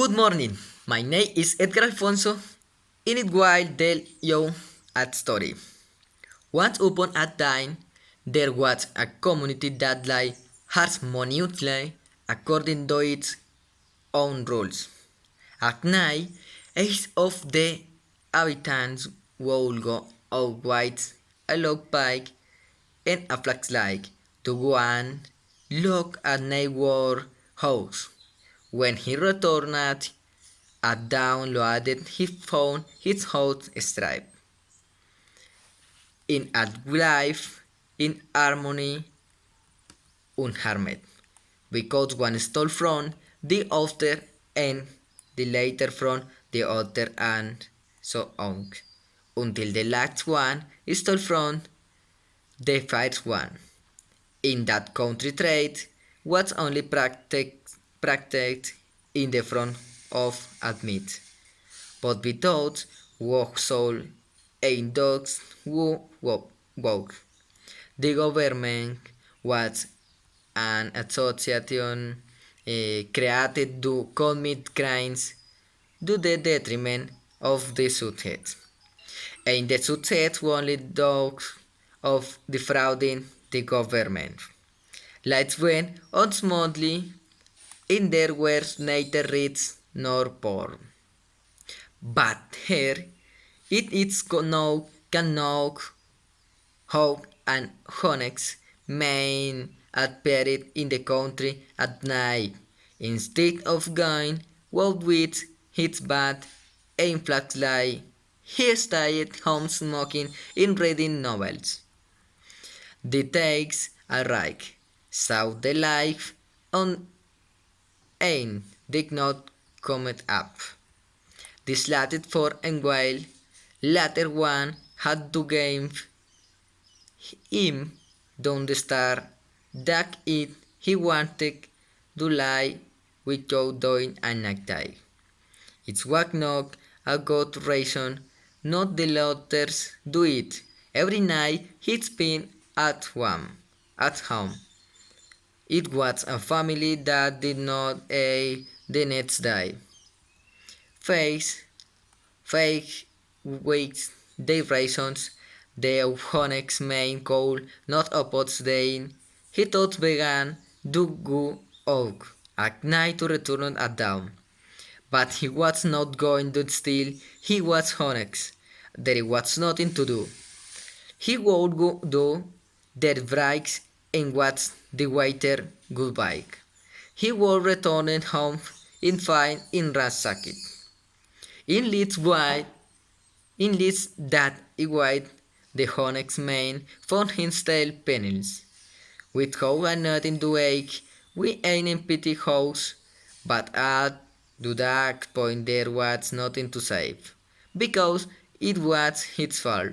Good morning. My name is Edgar Alfonso. In it while tell you a story. Once upon a time, there was a community that lived harmoniously according to its own rules. At night, each of the inhabitants would go out with a log pike and a flashlight to go and look at neighbor house. When he returned at dawn loaded, he found his house stripped in a life in harmony unharmed, because one stole from the other and the later from the other and so on, until the last one stole from the first one. In that country trade was only practiced in the front of admit, but without work soul and dogs who walk. The government was an association created to commit crimes to the detriment of the subjects, and the subjects only dogs of defrauding the government. Lights went on smoothly, and there were neither rich nor poor. But here it is now can knock how and Honex main appeared in the country at night, instead of going out with his bat and flashlight. He stayed home smoking and reading novels. The takes arrived, saw the life on and did not come up. This lasted for a while. Later one had to give him down the star that it he wanted to lie without doing a night. It was not a good reason not the others do it. Every night he spent at home. It was a family that did not eat the next day. Face, fake with their reasons, the Euphonics main goal not opposed then. He thought began to go out at night to return at dawn. But he was not going to steal, he was Honex. There was nothing to do. He would go do their brakes and watch the waiter goodbye. He would return home in fine in ransacked. In Leeds white in Leeds that white the Honex man found him still penniless. With how and nothing to ache, we ain't in pity house, but at to that point there was nothing to save, because it was his fault.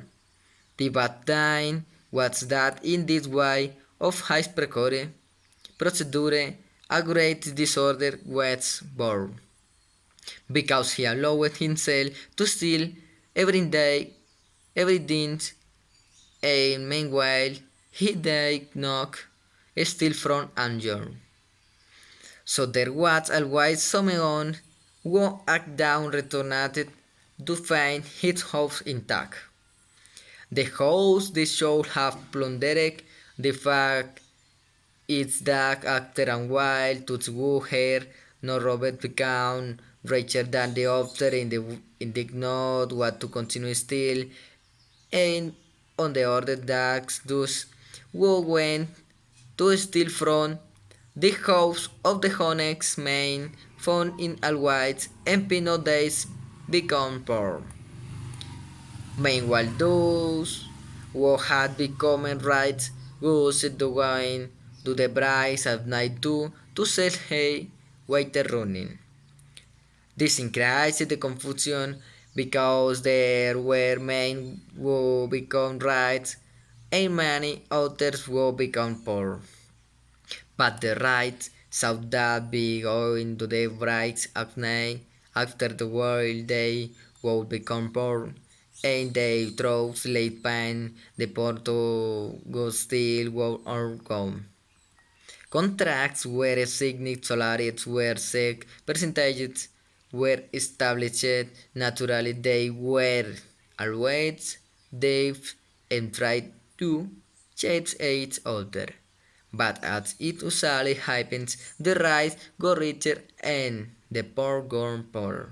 The bad thing was that in this way of high procedure, a great disorder was born, because he allowed himself to steal every day, everything, and meanwhile he did not steal from anger. So there was always someone who at dawn returned to find his house intact. The house they should have plundered, the fact is that after a while to woo her, no Robert became richer than the other and the indignant what to continue still, and on the other that those who went to steal from the house of the Honex man found in Alwhites and Pinot days become poor. Meanwhile those who had become rights used to wine to the brides at night to sell hay waiter running. This increased the confusion because there were men who become rights and many others who become poor. But the right saw that be going to the brides at night after the world they would become poor, and they throws late pain the poor to go still or gone. Contracts were signed, salaries were set, percentages were established naturally. They were always deaf and tried to chase each other. But as it usually happens, the rich got richer and the poor got poorer.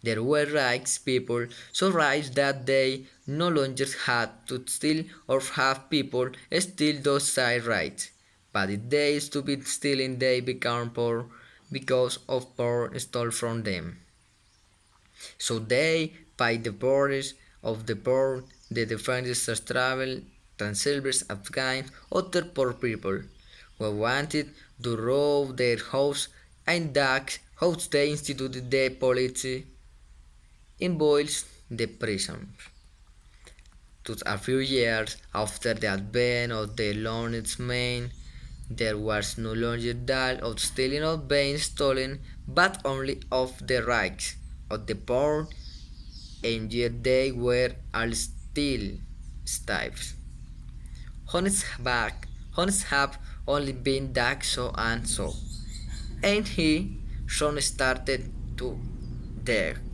There were rich people so rich that they no longer had to steal or have people steal those same rights. But if they stopped stealing, they became poor because of poor stole from them. So they paid the poorest of the poor, the defenders of travel, Transylvers, Afghans, other poor people who wanted to rob their house, and that's how they instituted the police in Boyle's The Prison. Just a few years after the advent of the Lawrence man, there was no longer that of stealing of being stolen, but only of the rights of the poor, and yet they were all still slaves. Honest have only been that so and so, and he soon started to there.